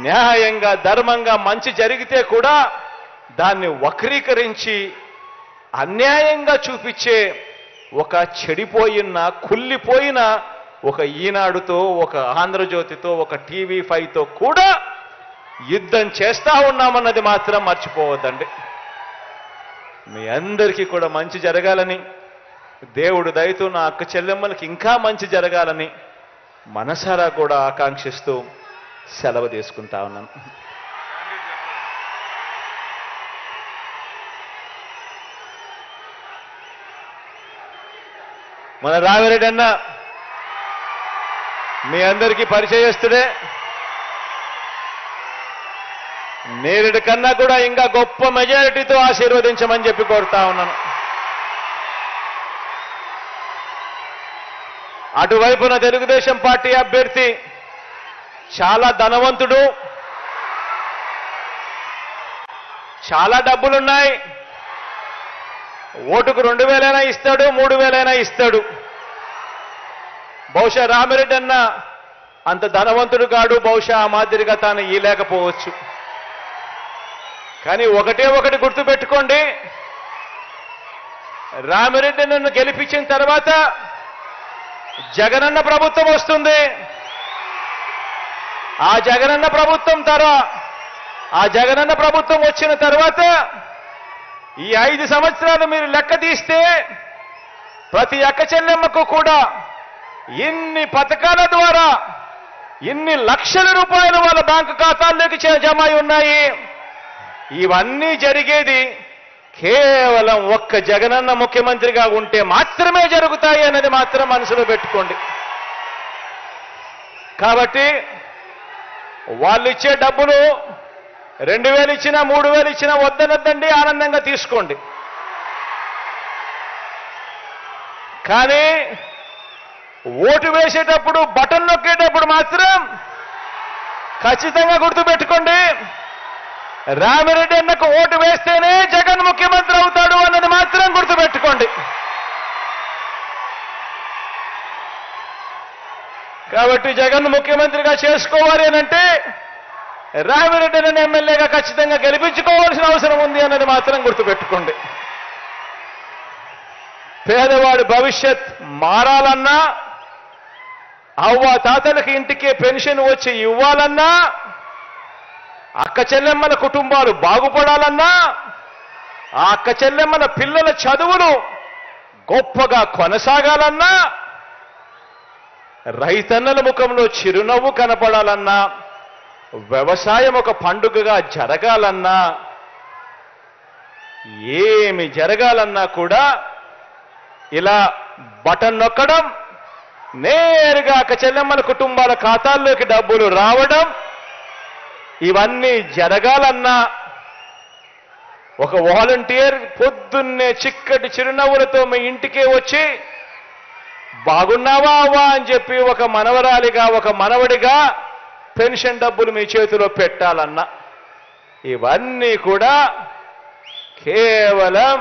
న్యాయంగా, ధర్మంగా మంచి జరిగితే కూడా దాన్ని వక్రీకరించి అన్యాయంగా చూపించే ఒక చెడిపోయిన, కుళ్ళిపోయిన ఒక ఈనాడుతో, ఒక ఆంధ్రజ్యోతితో, ఒక టీవీ5తో కూడా యుద్ధం చేస్తా ఉన్నామన్నది మాత్రం మర్చిపోవద్దండి. మీ అందరికీ కూడా మంచి జరగాలని, దేవుడు దయతో నా అక్క చెల్లెమ్మలకి ఇంకా మంచి జరగాలని మనసారా కూడా ఆకాంక్షిస్తూ సెలవు తీసుకుంటా ఉన్నాను. మన రామిరెడ్డి అన్న మీ అందరికీ పరిచయస్తుడే. నేరుడి కన్నా కూడా ఇంకా గొప్ప మెజారిటీతో ఆశీర్వదించమని చెప్పి కోరుతా ఉన్నాను. అటువైపున తెలుగుదేశం పార్టీ అభ్యర్థి చాలా ధనవంతుడు, చాలా డబ్బులున్నాయి. ఓటుకు 2,000 ఇస్తాడు, 3,000 ఇస్తాడు. బహుశా రామిరెడ్డి అన్న అంత ధనవంతుడు కాడు, బహుశా ఆ మాదిరిగా తాను ఇయలేకపోవచ్చు. కానీ ఒకటే ఒకటి గుర్తుపెట్టుకోండి, రామిరెడ్డి నన్ను గెలిపించిన తర్వాత జగనన్న ప్రభుత్వం వస్తుంది. ఆ జగనన్న ప్రభుత్వం వచ్చిన తర్వాత ఈ 5 సంవత్సరాలు మీరు లెక్క తీస్తే ప్రతి అక్క చెల్లెమ్మకు కూడా ఇన్ని పథకాల ద్వారా ఇన్ని లక్షల రూపాయలు వాళ్ళ బ్యాంకు ఖాతాల్లోకి జమ అయి ఉన్నాయి. ఇవన్నీ జరిగేది కేవలం ఒక్క జగనన్న ముఖ్యమంత్రిగా ఉంటే మాత్రమే జరుగుతాయి అన్నది మాత్రం మనసులో పెట్టుకోండి. కాబట్టి వాళ్ళు ఇచ్చే డబ్బులు 2,000 ఇచ్చినా 3,000 ఇచ్చినా వద్దనొద్దండి, ఆనందంగా తీసుకోండి. కానీ ఓటు వేసేటప్పుడు బటన్ నొక్కేటప్పుడు మాత్రం ఖచ్చితంగా గుర్తుపెట్టుకోండి, రామిరెడ్డి అన్నకు ఓటు వేస్తేనే జగన్ ముఖ్యమంత్రి అవుతాడు అన్నది మాత్రం గుర్తుపెట్టుకోండి. కాబట్టి జగన్ ముఖ్యమంత్రిగా చేసుకోవాలి అనంటే రామిరెడ్డి అన్న ఎమ్మెల్యేగా ఖచ్చితంగా గెలిపించుకోవాల్సిన అవసరం ఉంది అన్నది మాత్రం గుర్తుపెట్టుకోండి. పేదవాడి భవిష్యత్ మారాలన్నా, అవ్వ తాతలకి ఇంటికే పెన్షన్ వచ్చి ఇవ్వాలన్నా, అక్క చెల్లెమ్మల కుటుంబాలు బాగుపడాలన్నా, ఆ అక్క చెల్లెమ్మల పిల్లల చదువులు గొప్పగా కొనసాగాలన్నా, రైతన్నల ముఖంలో చిరునవ్వు కనపడాలన్నా, వ్యవసాయం ఒక పండుగగా జరగాలన్నా, ఏమి జరగాలన్నా కూడా ఇలా బటన్ నొక్కడం, నేరుగా అక్క చెల్లెమ్మల కుటుంబాల ఖాతాల్లోకి డబ్బులు రావడం, ఇవన్నీ జరగాలన్నా ఒక వాలంటీర్ పొద్దున్నే చిక్కటి చిరునవ్వులతో మీ ఇంటికే వచ్చి బాగున్నావా అవ్వా అని చెప్పి ఒక మనవరాలిగా ఒక మనవడిగా పెన్షన్ డబ్బులు మీ చేతిలో పెట్టాలన్నా, ఇవన్నీ కూడా కేవలం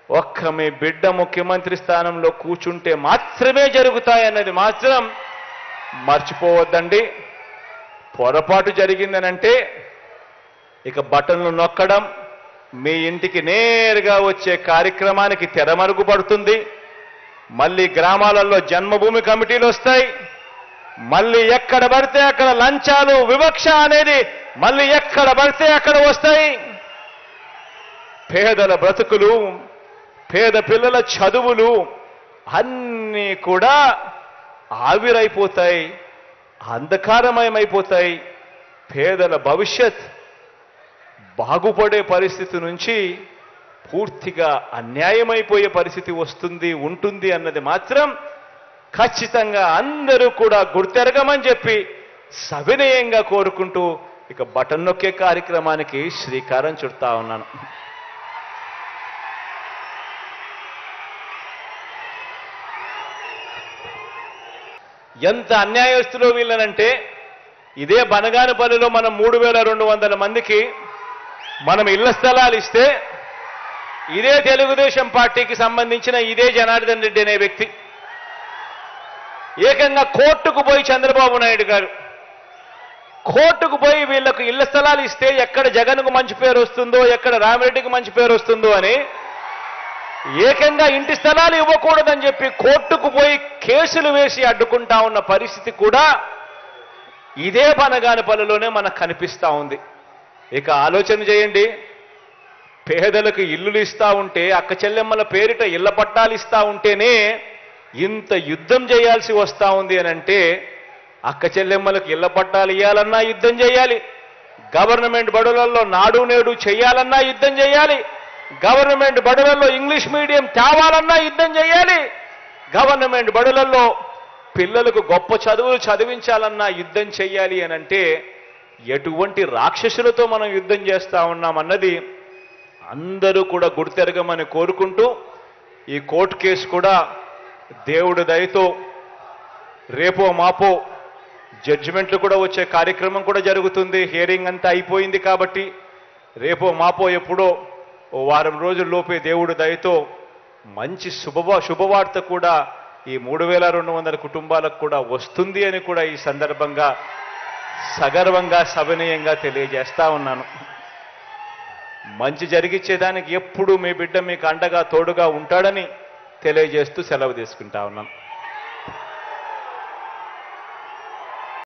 ఒక్క మీ బిడ్డ ముఖ్యమంత్రి స్థానంలో కూర్చుంటే మాత్రమే జరుగుతాయన్నది మాత్రం మర్చిపోవద్దండి. పొరపాటు జరిగిందనంటే ఇక బటన్లు నొక్కడం, మీ ఇంటికి నేరుగా వచ్చే కార్యక్రమానికి తెరమరుగుపడుతుంది. మళ్ళీ గ్రామాలలో జన్మభూమి కమిటీలు వస్తాయి. మళ్ళీ ఎక్కడ పడితే అక్కడ లంచాలు, వివక్ష అనేది మళ్ళీ ఎక్కడ పడితే అక్కడ వస్తాయి. పేదల బ్రతుకులు, పేద పిల్లల చదువులు అన్నీ కూడా ఆవిరైపోతాయి, అంధకారమయమైపోతాయి. పేదల భవిష్యత్ బాగుపడే పరిస్థితి నుంచి పూర్తిగా అన్యాయమైపోయే పరిస్థితి ఉంటుంది అన్నది మాత్రం ఖచ్చితంగా అందరూ కూడా గుర్తెరగమని చెప్పి సవినయంగా కోరుకుంటూ ఇక బటన్ నొక్కే కార్యక్రమానికి శ్రీకారం చుడతా ఉన్నాను. ఎంత అన్యాయస్తులో వీళ్ళనంటే, ఇదే బనగానపల్లిలో మనం 3,200 మందికి మనం ఇళ్ల స్థలాలు ఇస్తే, ఇదే తెలుగుదేశం పార్టీకి సంబంధించిన ఇదే జనార్దన్ రెడ్డి అనే వ్యక్తి ఏకంగా కోర్టుకు పోయి చంద్రబాబు నాయుడు గారు కోర్టుకు పోయి వీళ్లకు ఇళ్ల స్థలాలు ఇస్తే ఎక్కడ జగన్కు మంచి పేరు వస్తుందో, ఎక్కడ రామిరెడ్డికి మంచి పేరు వస్తుందో అని ఏకంగా ఇంటి స్థలాలు ఇవ్వకూడదని చెప్పి కోర్టుకు పోయి కేసులు వేసి అడ్డుకుంటా ఉన్న పరిస్థితి కూడా ఇదే బనగానపల్లిలోనే మనకు కనిపిస్తా ఉంది. ఇక ఆలోచన చేయండి, పేదలకు ఇల్లులు ఇస్తా ఉంటే, అక్క చెల్లెమ్మల పేరిట ఇళ్ల పట్టాలు ఇస్తా ఉంటేనే ఇంత యుద్ధం చేయాల్సి వస్తా ఉంది అని అంటే, అక్క చెల్లెమ్మలకు ఇళ్ల పట్టాలు ఇవ్వాలన్నా యుద్ధం చేయాలి, గవర్నమెంట్ బడులలో నాడు నేడు చేయాలన్నా యుద్ధం చేయాలి, గవర్నమెంట్ బడులలో ఇంగ్లీష్ మీడియం తేవాలన్నా యుద్ధం చేయాలి, గవర్నమెంట్ బడులలో పిల్లలకు గొప్ప చదువులు చదివించాలన్నా యుద్ధం చెయ్యాలి అని అంటే ఎటువంటి రాక్షసులతో మనం యుద్ధం చేస్తా ఉన్నామన్నది అందరూ కూడా గుర్తెరగమని కోరుకుంటూ ఈ కోర్టు కేసు కూడా దేవుడి దయతో రేపో మాపో జడ్జిమెంట్లు కూడా వచ్చే కార్యక్రమం కూడా జరుగుతుంది. హియరింగ్ అంతా అయిపోయింది కాబట్టి రేపో మాపో ఎప్పుడో ఓ వారం రోజుల్లోపే దేవుడి దయతో మంచి శుభవార్త కూడా ఈ 3200 కుటుంబాలకు కూడా వస్తుంది అని కూడా ఈ సందర్భంగా సగర్వంగా సవినయంగా తెలియజేస్తా ఉన్నాను. మంచి జరిగిచ్చేదానికి ఎప్పుడు మీ బిడ్డ మీకు అండగా తోడుగా ఉంటాడని తెలియజేస్తూ సెలవు తీసుకుంటా ఉన్నాను.